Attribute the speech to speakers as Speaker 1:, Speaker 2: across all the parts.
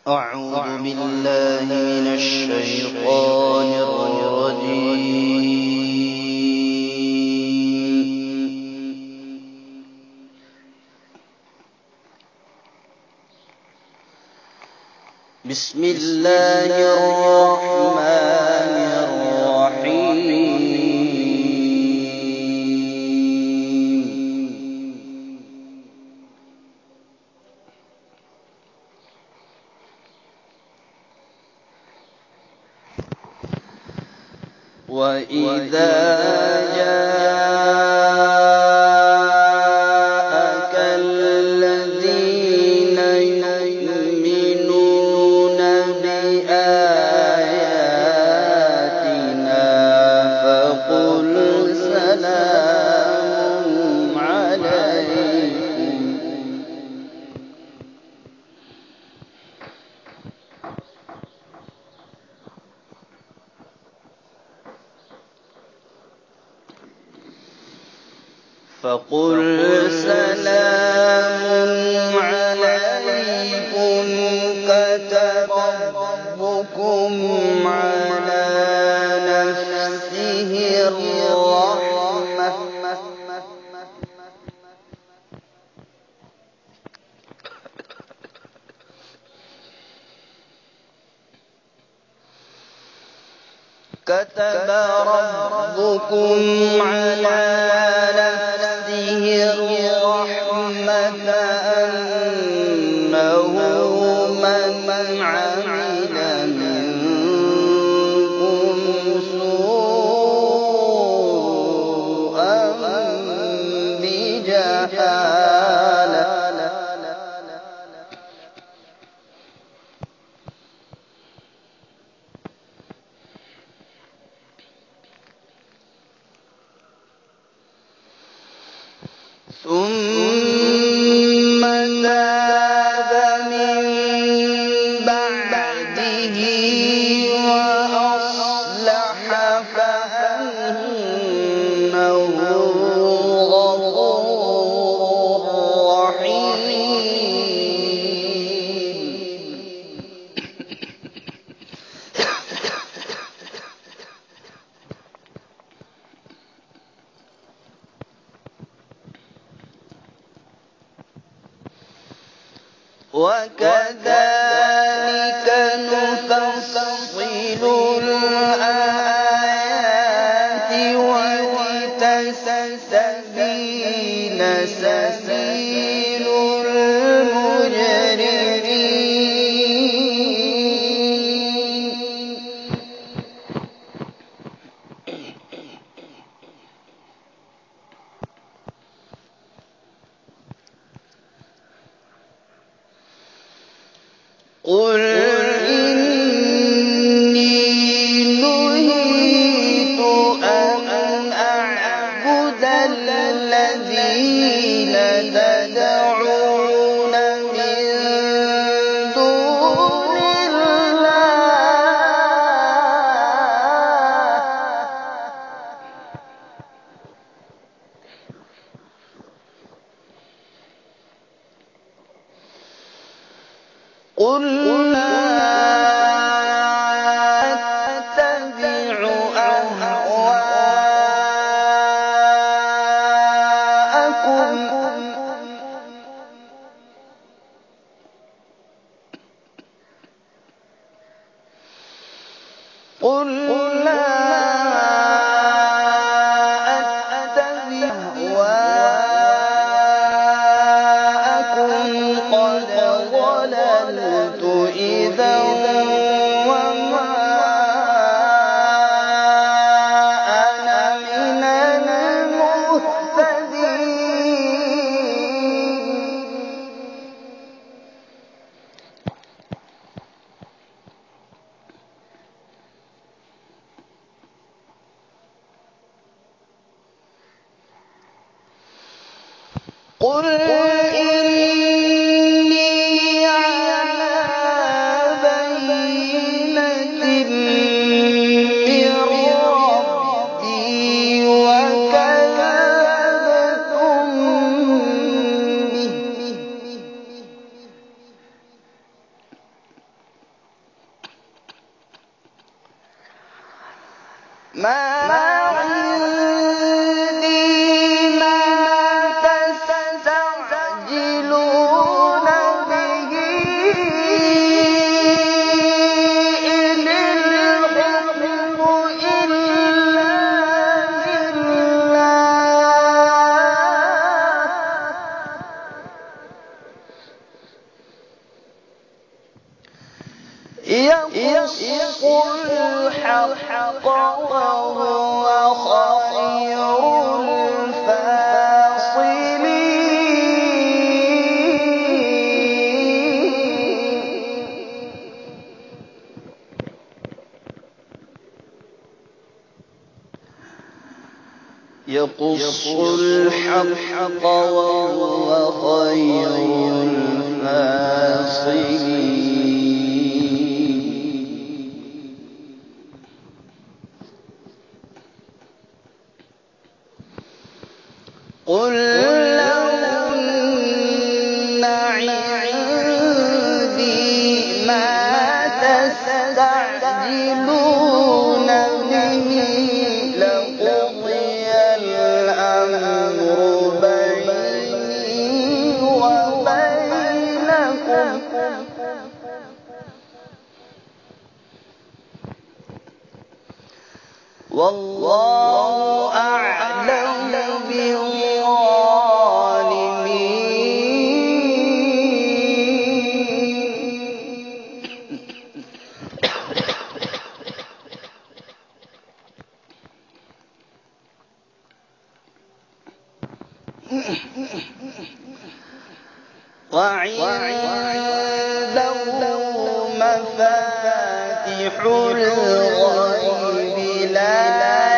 Speaker 1: أعوذ بالله من الشيطان الرجيم. بسم الله الرحمن الرحيم. وإذا جاءك الذين يؤمنون بآياتنا فقل سلام عليكم كتب ربكم على نفسه الرحمة أنه من عمل منكم سوءا بجهالة ثم تاب من بعده وأصلح فأنه غفور رحيم. وكذلك نفصل الآيات ولتستبين سبيل المجرمين. قل إني نهيت أن أعبد الذين تدعون من دون قل لا أتبع أهواءكم قد ضللت إذا وما أنا من المهتدين. قل إني على بينة من ربي وكذبتم به عندي ما تستعجلون به إن الحكم إلا لله يقص الحق وهو خير الفاصلين يقص الحق وهو خير الفاصلين قل لو أن عندي ما تستعجلون به لقضي الأمر بيني وبينكم والله أعلم وعنده مفاتح الغيب لا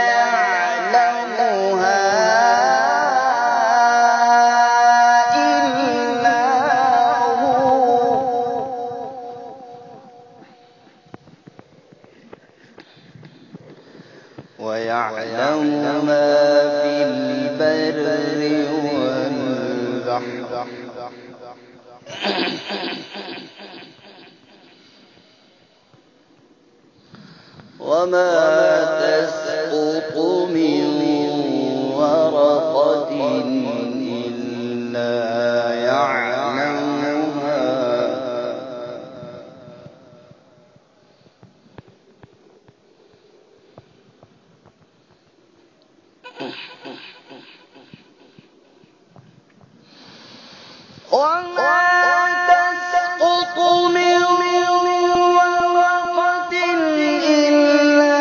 Speaker 1: يعلمها إلا هو ويعلم ما في البر والبحر وما تسقط من ورقة إلا يعلمها وما تسقط من ورقة إلا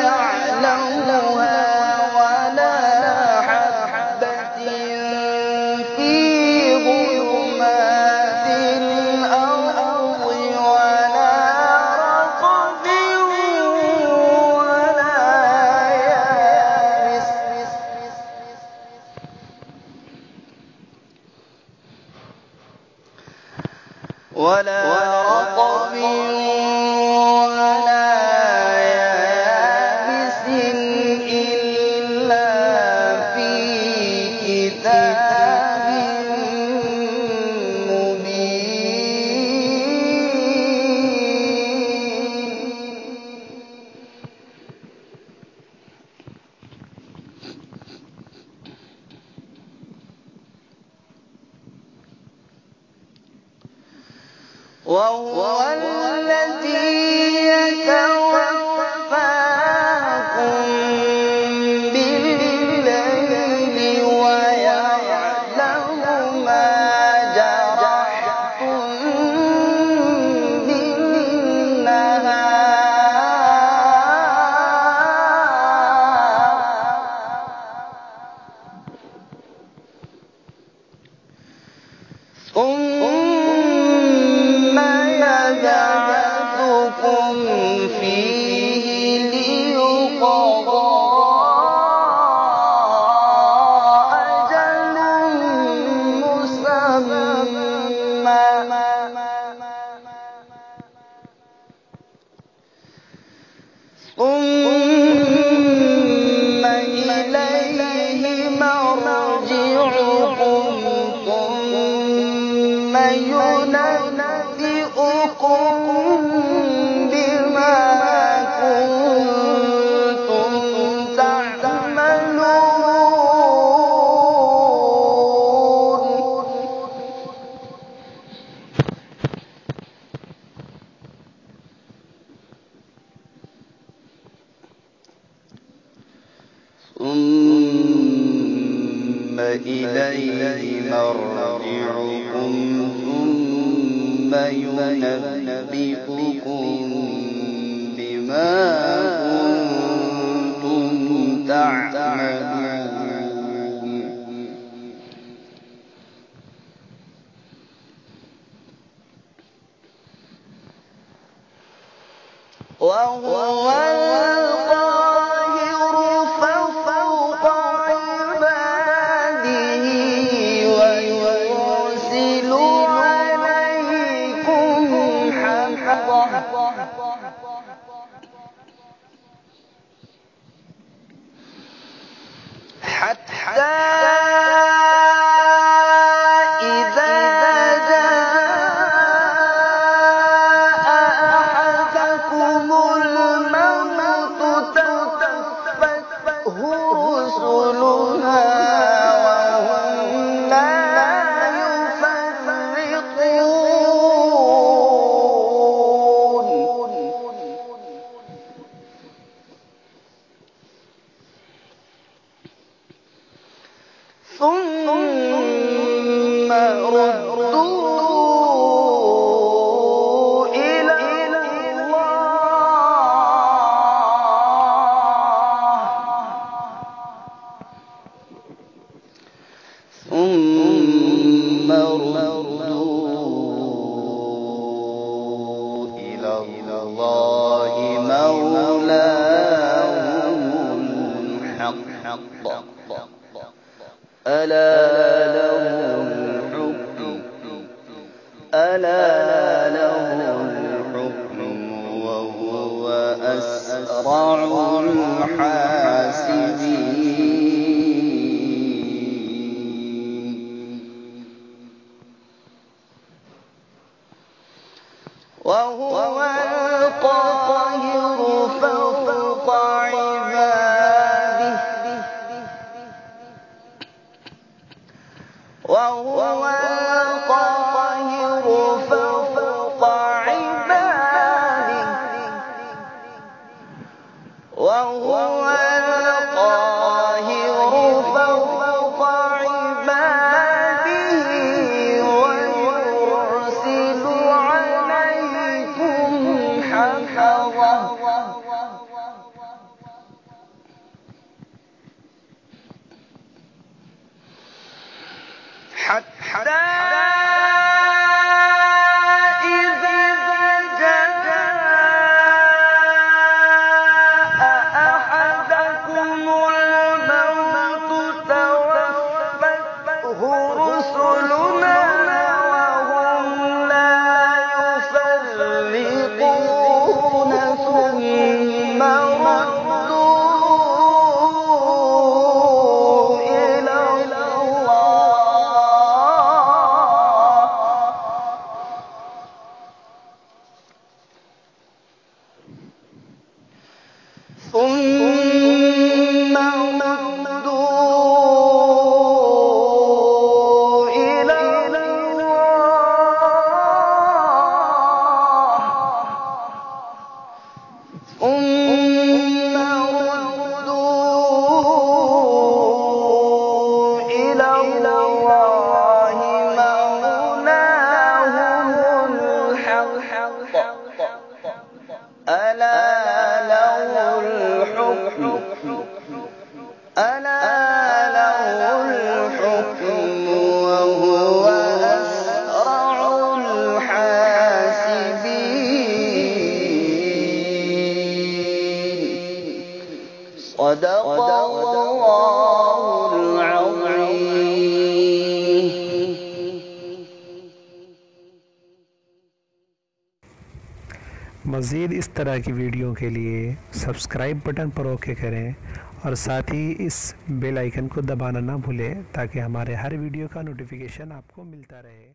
Speaker 1: يعلمها ولا حبة في ظلمات الأرض ولا رطب ولا يابس ولا رطب ولا يابس إلا في كتاب مبين وهو الذي يتوفاكم بالليل ويعلم ما جرحتم بالنهار ثم يبعثكم فيه ليقضى أجل مسمى ثم إليه مرجعكم ثم ينبئكم بما كنتم مرجعكم ثم ينبئكم بما كنتم تعملون وهو القاهر فوق عباده ويرسل عليكم حفظه حتى ثم ردوا إلى الله مولاهم الحق ألا له الحكم وهو أسرع الحاسبين وهو القاهر فوق عباده وهو القاهر فوق عباده وهو القاهر فوق عباده ويرسل عليكم حفظه حتى إذا جاء أحدكم الموت توفته رسلنا وهم لا يفرقون ثم ردوا إلى ثم ردوا إلى الله مولاهم الحق ألا له الحكم وهو أسرع الحاسبين صدق الله العظيم.
Speaker 2: मज़ीद इस तरह की वीडियो के लिए सब्सक्राइब बटन पर ओके करें और साथ ही इस बेल आइकन को दबाना ना भूलें ताकि हमारे हर वीडियो का नोटिफिकेशन आपको मिलता रहे।